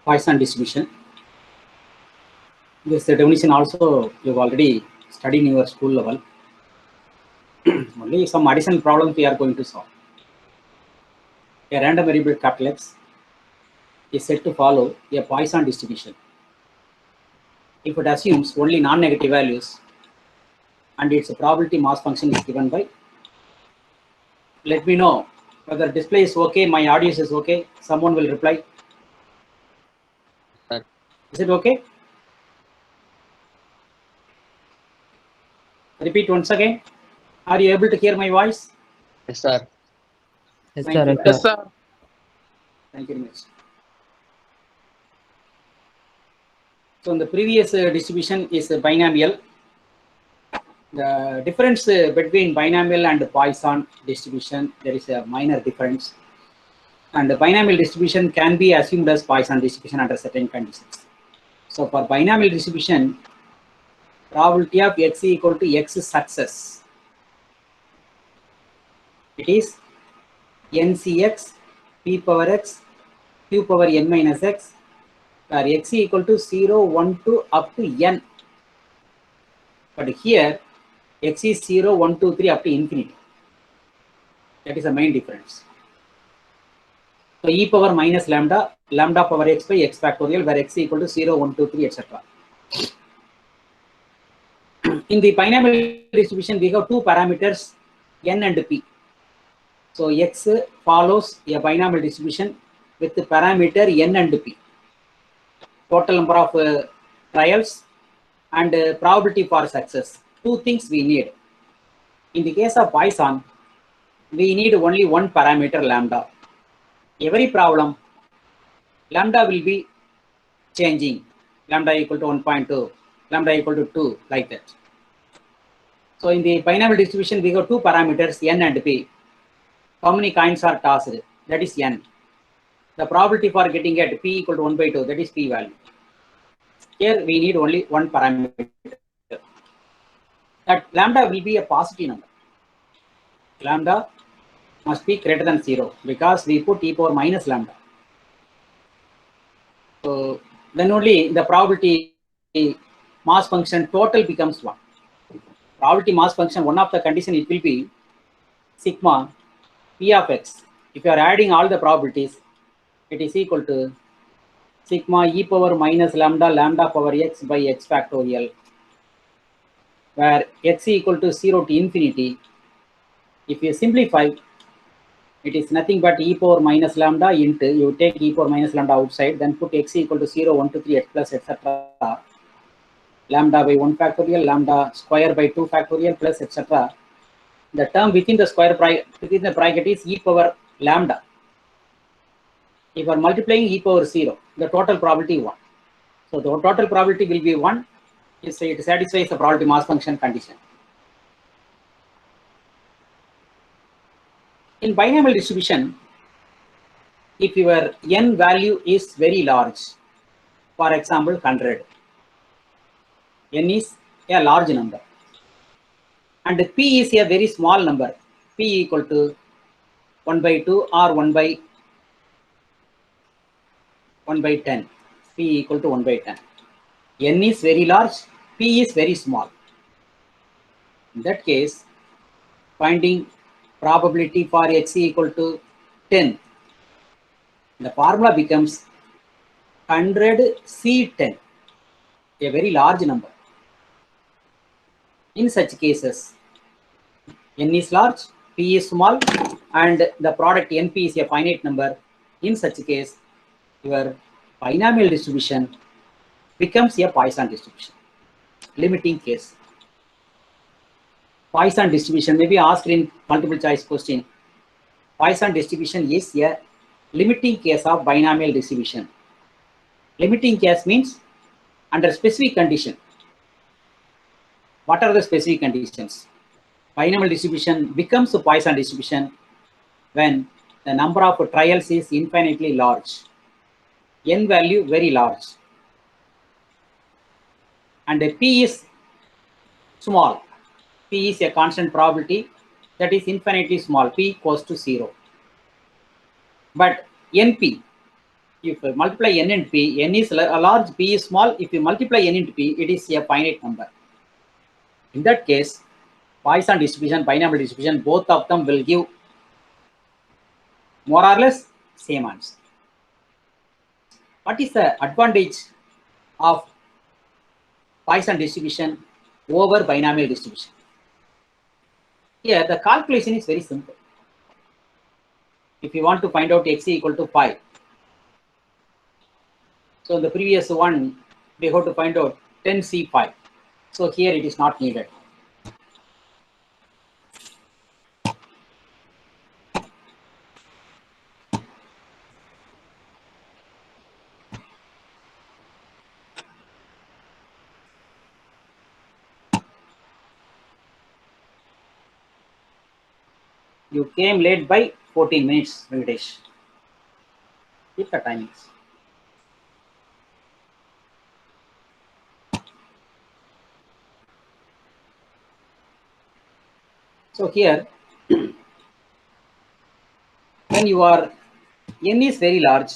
Poisson distribution. This definition also you've already studied in your school level. Only some additional problems we are going to solve. A random variable capital X is said to follow a Poisson distribution if it assumes only non-negative values and its probability mass function is given by. Let me know whether display is okay, my audience is okay. Someone will reply. Sir. Is it okay? Repeat once again. Are you able to hear my voice? Yes, sir. Yes, Thank sir. you. Yes, sir. Thank you very much. So in the previous distribution is binomial. The difference between binomial and Poisson distribution, there is a minor difference. And the binomial distribution can be assumed as Poisson distribution under certain conditions. So for binomial distribution, probability of x equal to x success. It is ncx p power x q power n minus x, where x equal to 0, 1, 2 up to n. But here x is 0, 1, 2, 3 up to infinity. That is the main difference. So e power minus lambda, lambda power x by x factorial, where x equal to 0, 1, 2, 3, etc. In the binomial distribution, we have two parameters, n and p. So x follows a binomial distribution with the parameter n and p. Total number of trials and probability for success. Two things we need. In the case of Poisson, we need only one parameter lambda. Every problem, lambda will be changing. Lambda equal to 1.2, lambda equal to 2, like that. So in the binomial distribution, we have two parameters, n and p. How many coins are tossed? That is n. The probability for getting at p equal to 1 by 2, that is p value. Here we need only one parameter. That lambda will be a positive number. Lambda must be greater than 0 because we put e power minus lambda. So then only the probability mass function total becomes 1. Probability mass function, one of the condition it will be sigma p of x. If you are adding all the probabilities, it is equal to sigma e power minus lambda, lambda power x by x factorial, where x equal to 0 to infinity. If you simplify, it is nothing but e power minus lambda into, you take e power minus lambda outside, then put x equal to 0, 1, 2, 3, x plus, etc. Lambda by 1 factorial, lambda square by 2 factorial plus, etc. The term within the square within the bracket is e power lambda. If you are multiplying e power 0, the total probability 1. So the total probability will be 1. It satisfies the probability mass function condition. In binomial distribution, if your n value is very large, for example 100, n is a large number, and p is a very small number, p equal to 1 by 2 or 1 by 10, p equal to 1 by 10. N is very large, p is very small. In that case, finding probability for x equal to 10, the formula becomes 100C10, a very large number. In such cases, n is large, p is small, and the product np is a finite number. In such a case, your binomial distribution becomes a Poisson distribution. Limiting case. Poisson distribution may be asked in multiple choice question. Poisson distribution is a limiting case of binomial distribution. Limiting case means under specific condition. What are the specific conditions? Binomial distribution becomes a Poisson distribution when the number of trials is infinitely large, n value very large, and p is small. P is a constant probability that is infinitely small, p equals to 0. But NP If you multiply n and p, n is a large, p is small. If you multiply n into p, it is a finite number. In that case, Poisson distribution, binomial distribution, both of them will give more or less same answer. What is the advantage of Poisson distribution over binomial distribution? Here, the calculation is very simple. If you want to find out x equal to 5, so in the previous one, we have to find out 10c5. So here it is not needed. You came late by 14 minutes, Venkatesh. Keep the timings. So here, when you are n is very large,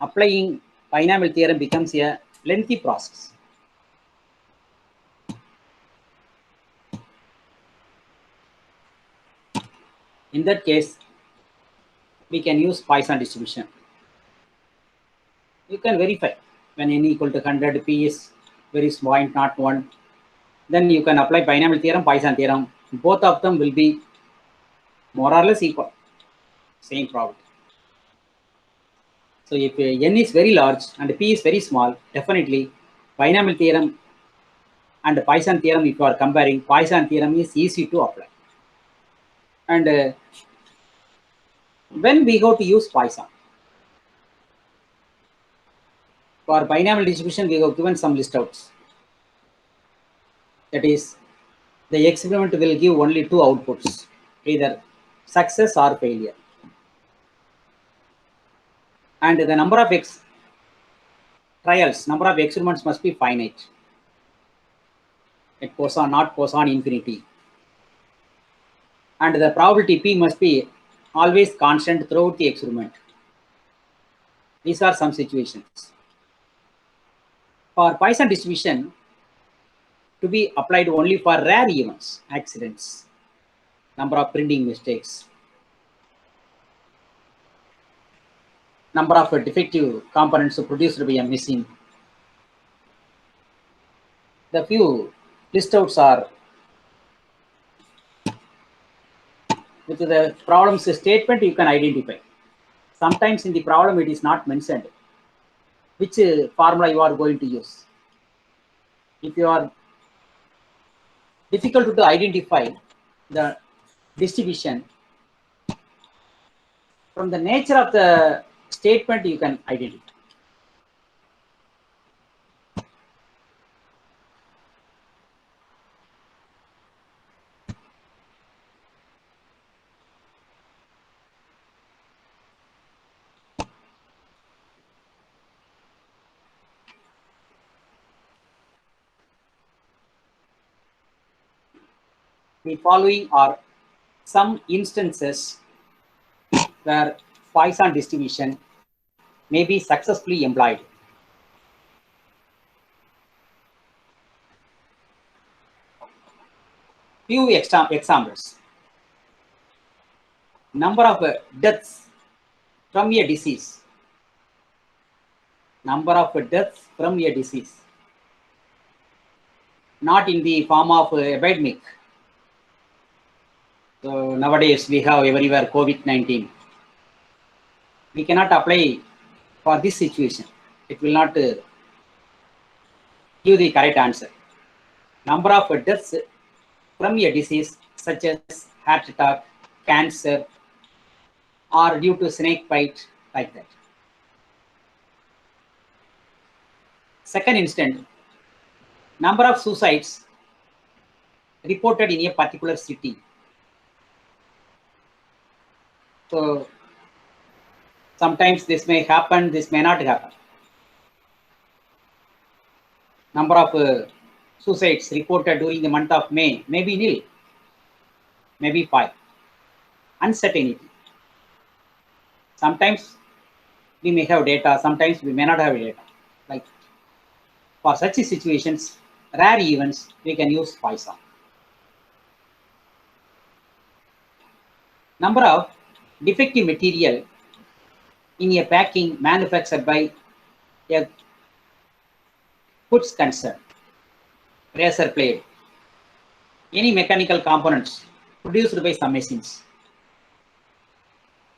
applying binomial theorem becomes a lengthy process. In that case, we can use Poisson distribution. You can verify when n equal to 100, p is very small, not 1. Then you can apply binomial theorem, Poisson theorem. Both of them will be more or less equal, same probability. So if n is very large and p is very small, definitely binomial theorem and Poisson theorem, if you are comparing, Poisson theorem is easy to apply. And when we go to use Poisson, for binomial distribution, we have given some list outs. That is, the experiment will give only two outputs, either success or failure. And the number of trials, number of experiments must be finite. It goes on, not goes on infinity. And the probability p must be always constant throughout the experiment. These are some situations. For Poisson distribution, to be applied only for rare events, accidents, number of printing mistakes, number of defective components produced by a machine. The few list outs are with the problem's statement you can identify. Sometimes in the problem it is not mentioned which formula you are going to use. If you are difficult to identify the distribution, from the nature of the statement you can identify. The following are some instances where Poisson distribution may be successfully employed. Few examples. Number of deaths from a disease. Number of deaths from a disease. Not in the form of epidemic. So nowadays we have everywhere COVID-19. We cannot apply for this situation. It will not give the correct answer. Number of deaths from a disease such as heart attack, cancer, or due to snake bite, like that. Second instant, number of suicides reported in a particular city. So sometimes this may happen, this may not happen. Number of suicides reported during the month of May may be nil, maybe 5. Uncertainty. Sometimes we may have data, sometimes we may not have data. Like for such situations, rare events, we can use Poisson. Number of defective material in a packing manufactured by a goods concern, razor blade, any mechanical components produced by some machines.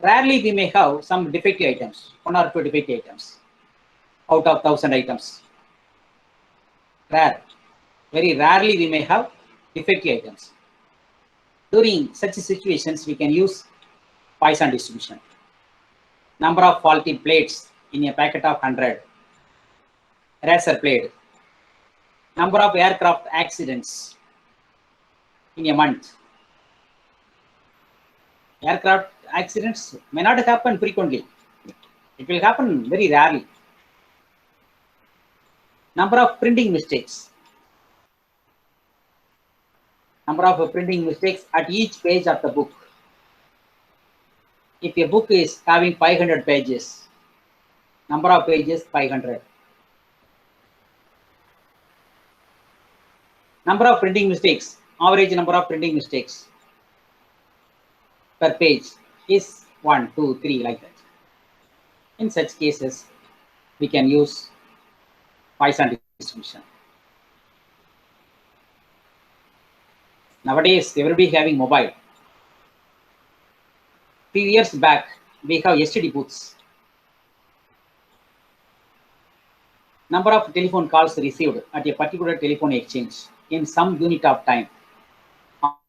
Rarely we may have some defective items, 1 or 2 defective items out of 1000 items. Rare. Very rarely we may have defective items. During such situations, we can use Poisson distribution. Number of faulty blades in a packet of 100. Razor blade. Number of aircraft accidents in a month. Aircraft accidents may not happen frequently. It will happen very rarely. Number of printing mistakes. Number of printing mistakes at each page of the book. If a book is having 500 pages, number of pages 500. Number of printing mistakes, average number of printing mistakes per page is 1, 2, 3 like that. In such cases, we can use Poisson distribution. Nowadays, everybody having mobile. Few years back, we have STD booths. Number of telephone calls received at a particular telephone exchange in some unit of time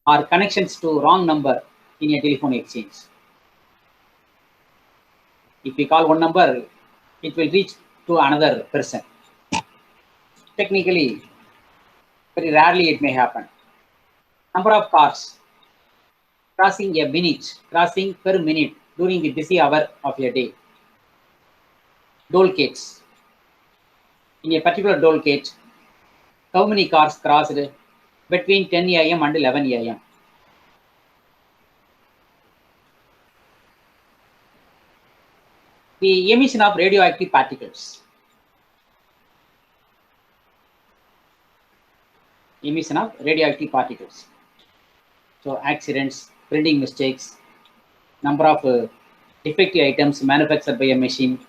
are connections to wrong number in a telephone exchange. If we call one number, it will reach to another person. Technically, very rarely it may happen. Number of cars crossing per minute during the busy hour of a day. Toll gates. In a particular toll gate, how many cars crossed between 10 a.m. and 11 a.m.? The emission of radioactive particles. Emission of radioactive particles. So accidents, printing mistakes, number of defective items manufactured by a machine.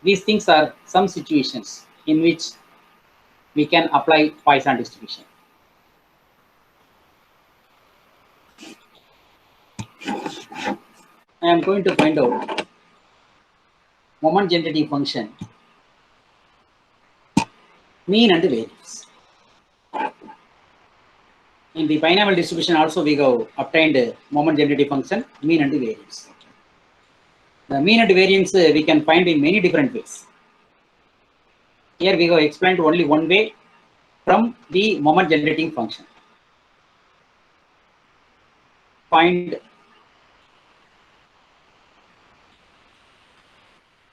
These things are some situations in which we can apply Poisson distribution. I am going to find out moment generating function, mean and variance. In the binomial distribution also we have obtained moment generating function, mean and variance. The mean and variance we can find in many different ways. Here we have explained only one way from the moment generating function. Find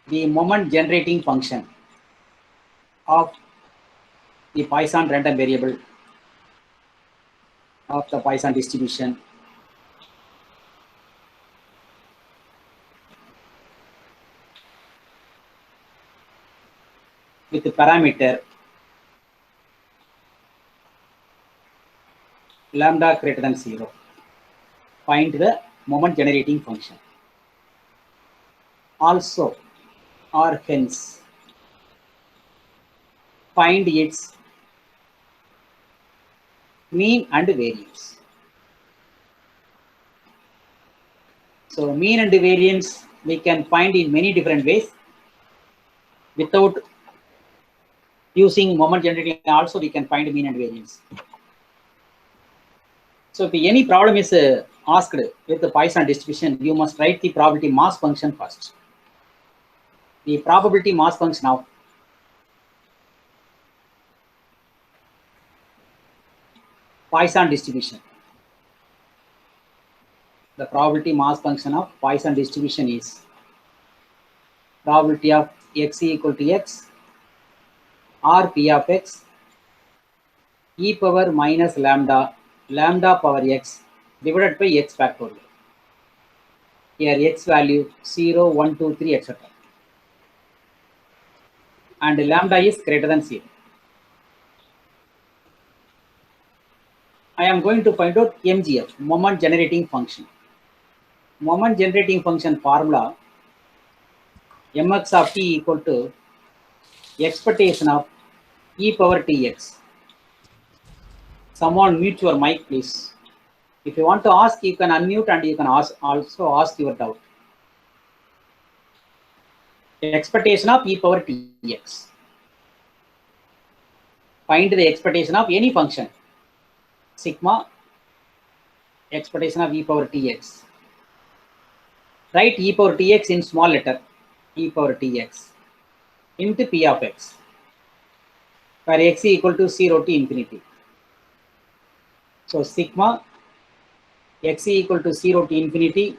the moment generating function of the Poisson random variable of the Poisson distribution with the parameter lambda greater than 0. Find the moment generating function. Also, or hence, find its mean and variance. So mean and variance we can find in many different ways. Without using moment generating also we can find mean and variance. So if any problem is asked with the Poisson distribution, you must write the probability mass function first. The probability mass function of Poisson distribution. The probability mass function of Poisson distribution is probability of x equal to x or p of x e power minus lambda power x divided by x factorial. here x value 0, 1, 2, 3, etc. And lambda is greater than 0. I am going to find out MGF, moment generating function. Moment generating function formula, mx of t equal to expectation of e power tx. Someone mute your mic, please. If you want to ask, you can unmute and you can also ask your doubt. Expectation of e power tx. Find the expectation of any function. Sigma expectation of e power tx. Write e power tx in small letter, e power tx into p of x, where x is equal to 0 to infinity. So sigma x is equal to 0 to infinity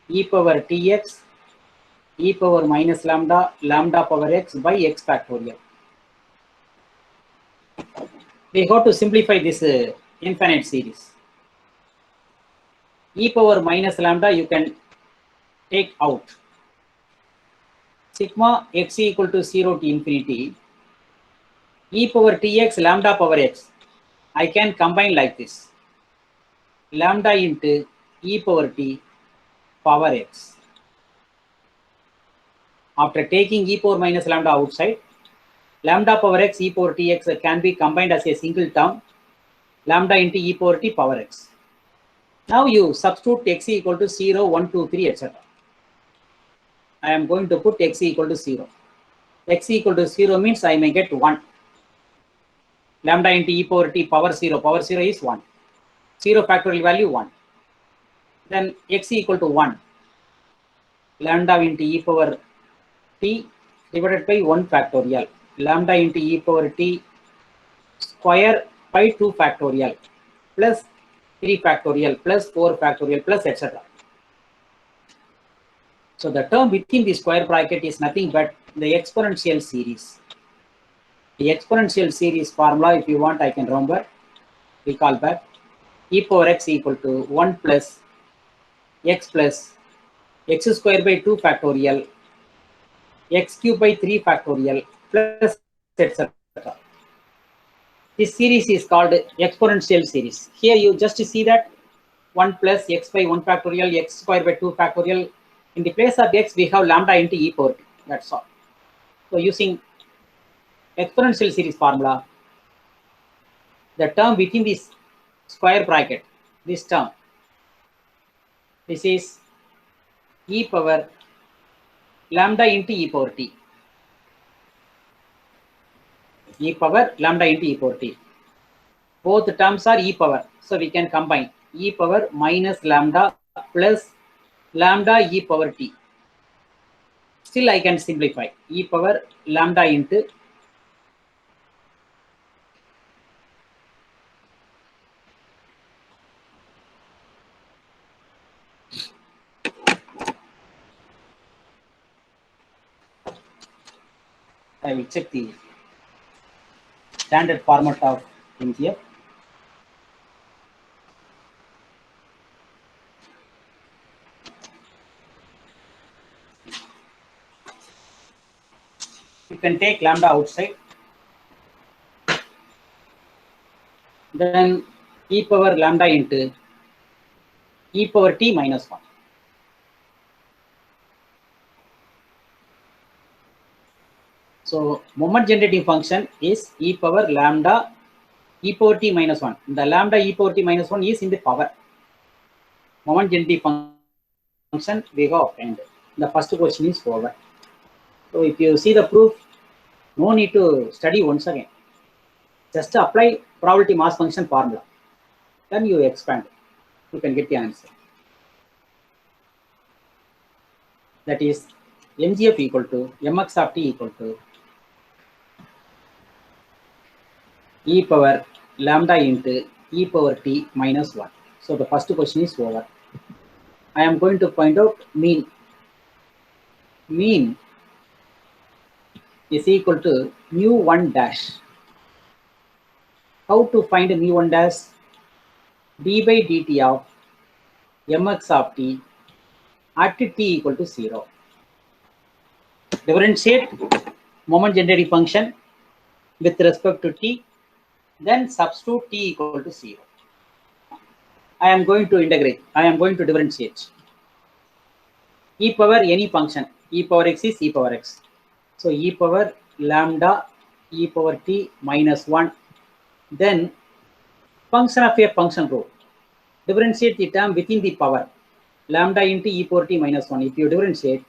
e power tx e power minus lambda, lambda power x by x factorial. We have to simplify this infinite series. E power minus lambda you can take out. Sigma x equal to 0 to infinity e power tx lambda power x. I can combine like this. Lambda into e power t power x. After taking e power minus lambda outside, lambda power x e power tx can be combined as a single term, lambda into e power t power x. Now you substitute x equal to 0, 1, 2, 3, etc. I am going to put x equal to 0. X equal to 0 means I may get 1. Lambda into e power t power 0 is 1. 0 factorial value 1. Then x equal to 1. Lambda into e power t divided by 1 factorial. Lambda into e power t square by 2 factorial plus 3 factorial plus 4 factorial plus etc. So the term within the square bracket is nothing but the exponential series. The exponential series formula, if you want, I can remember, recall back. E power x equal to 1 plus x square by 2 factorial, x cube by 3 factorial plus etc. This series is called exponential series. Here you just see that 1 plus x by 1 factorial, x square by 2 factorial. In the place of x, we have lambda into e power t. That's all. So using exponential series formula, the term within this square bracket, this term, this is e power lambda into e power t. E power lambda into e power t. Both terms are e power, so we can combine e power minus lambda plus lambda e power t. Still I can simplify e power lambda into I will check the standard format of things here. You can take lambda outside. Then e power lambda into e power t minus 1. So moment generating function is e power lambda e power t minus 1. The lambda e power t minus 1 is in the power. Moment generating function we have obtained. The first question is over. So if you see the proof, no need to study once again. Just apply probability mass function formula. Then you expand. You can get the answer. That is MGF equal to mx of t equal to e power lambda into e power t minus 1. So the first question is over. I am going to find out mean. Mean is equal to mu1 dash. How to find mu1 dash? D by dt of mx of t at t equal to 0. Differentiate moment generating function with respect to t, then substitute t equal to 0. I am going to integrate, I am going to differentiate. E power any function, e power x is e power x. So e power lambda e power t minus 1, then function of a function rule. Differentiate the term within the power, lambda into e power t minus 1. If you differentiate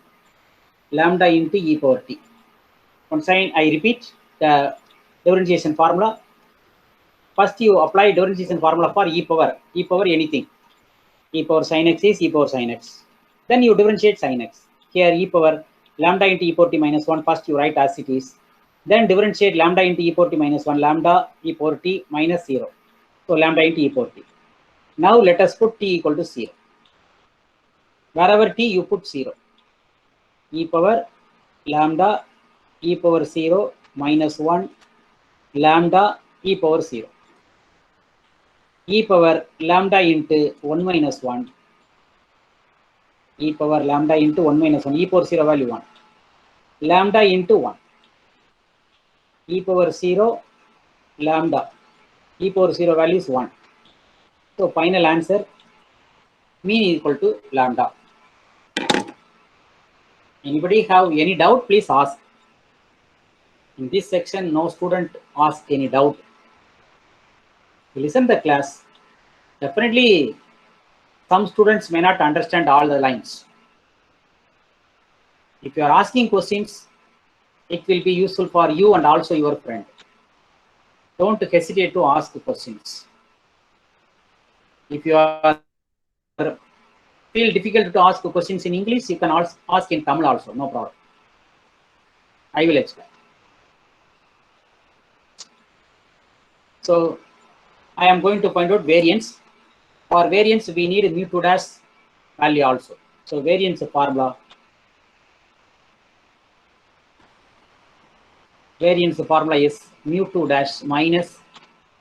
lambda into e power t. Once again, I repeat the differentiation formula. First, you apply differentiation formula for e power anything. E power sin x is e power sin x. Then you differentiate sin x. Here e power lambda into e power t minus 1. First, you write as it is. Then differentiate lambda into e power t minus 1, lambda e power t minus 0. So lambda into e power t. Now let us put t equal to 0. Wherever t you put 0. E power lambda e power 0 minus 1 lambda e power 0. E power lambda into 1 minus 1. E power lambda into 1 minus 1. E power 0 value 1. Lambda into 1. E power 0 lambda. E power 0 value is 1. So final answer mean equal to lambda. Anybody have any doubt? Please ask. In this section, no student ask any doubt. Listen the class. Definitely, some students may not understand all the lines. If you are asking questions, it will be useful for you and also your friend. Don't hesitate to ask questions. If you are feel difficult to ask questions in English, you can also ask in Tamil also, no problem. I will explain. So I am going to find out variance. For variance, we need a mu2 dash value also. So variance formula. Variance formula is mu2 dash minus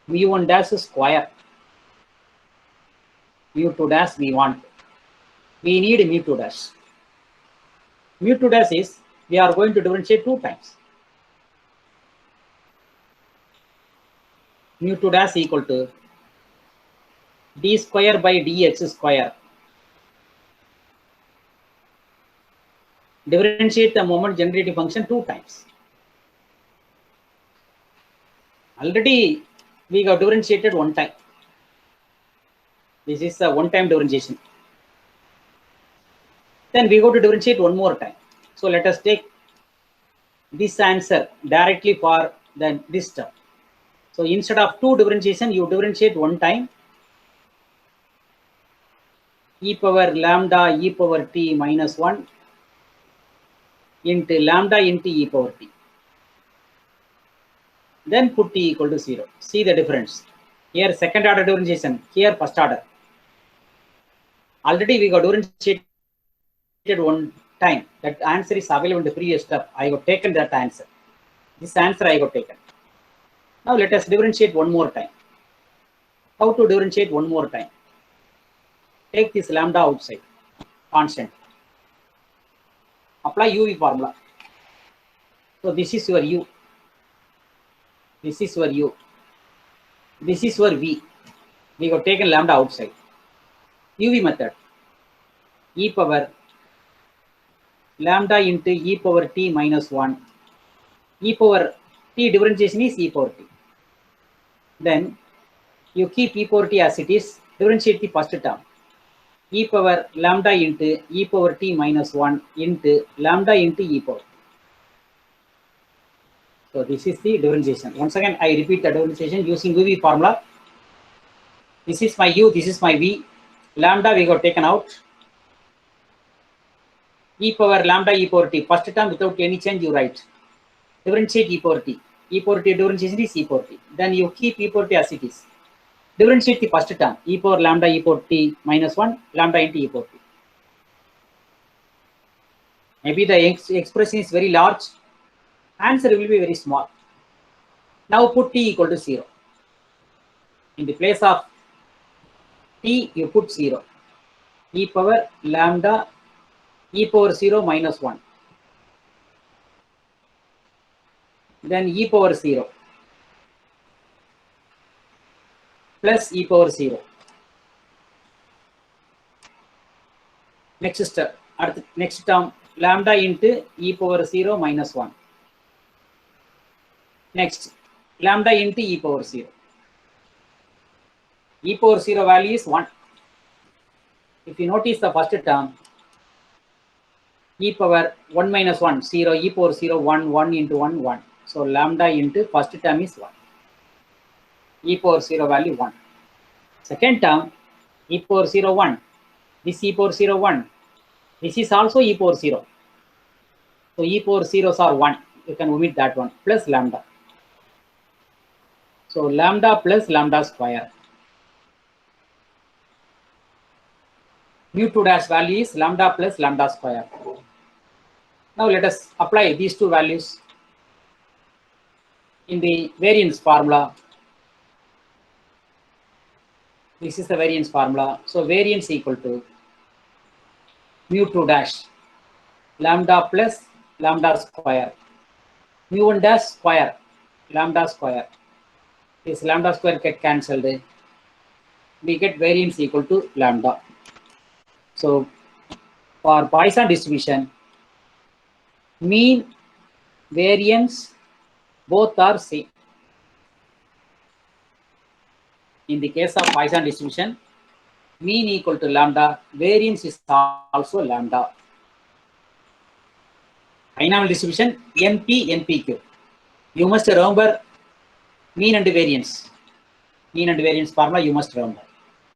mu1 dash square. Mu2 dash we want. We need mu2 dash. Mu2 dash is we are going to differentiate 2 times. Mu2 dash equal to d square by dx square. Differentiate the moment generating function 2 times. Already we got differentiated 1 time. This is a 1-time differentiation. Then we go to differentiate 1 more time. So let us take this answer directly for this term. So instead of 2 differentiation, you differentiate 1 time. E power lambda e power t minus 1 into lambda into e power t. Then put t equal to 0. See the difference. Here second order differentiation, here first order. Already we got differentiated 1 time. That answer is available in the previous step. I got taken that answer. This answer I got taken. Now let us differentiate 1 more time. How to differentiate 1 more time? Take this lambda outside, constant. Apply UV formula. So this is your U. This is your U. This is your V. We got taken lambda outside. UV method. E power lambda into e power t minus 1. E power t differentiation is e power t. Then you keep e power t as it is. Differentiate the first term. E power lambda into e power t minus 1 into lambda into e power. So this is the differentiation. Once again, I repeat the differentiation using UV formula. This is my U, this is my V. Lambda we got taken out. E power lambda e power t. First term without any change you write. Differentiate e power t. E power t differentiation is e power t. Then you keep e power t as it is. Differentiate the first term. E power lambda e power t minus 1 lambda into e power t. Maybe the expression is very large. Answer will be very small. Now put t equal to 0. In the place of t, you put 0. E power lambda e power 0 minus 1. Then e power 0 plus e power 0. Next step, next term, lambda into e power 0 minus 1. Next, lambda into e power 0. E power 0 value is 1. If you notice the first term, e power 1 minus 1, 0, e power 0, 1, 1 into 1, 1. So lambda into first term is 1. E power 0 value 1. Second term, e power 0, 1. This e power 0, 1. This is also e power 0. So e power 0s are 1. You can omit that one. Plus lambda. So lambda plus lambda square. Mu2 dash value is lambda plus lambda square. Now let us apply these two values in the variance formula. This is the variance formula. So variance equal to mu2 dash lambda plus lambda square. Mu1 dash square lambda square. This lambda square get cancelled. We get variance equal to lambda. So for Poisson distribution, mean, variance, both are same. In the case of Poisson distribution, mean equal to lambda, variance is also lambda. Binomial distribution, NP, NPQ. You must remember mean and variance. Mean and variance formula you must remember.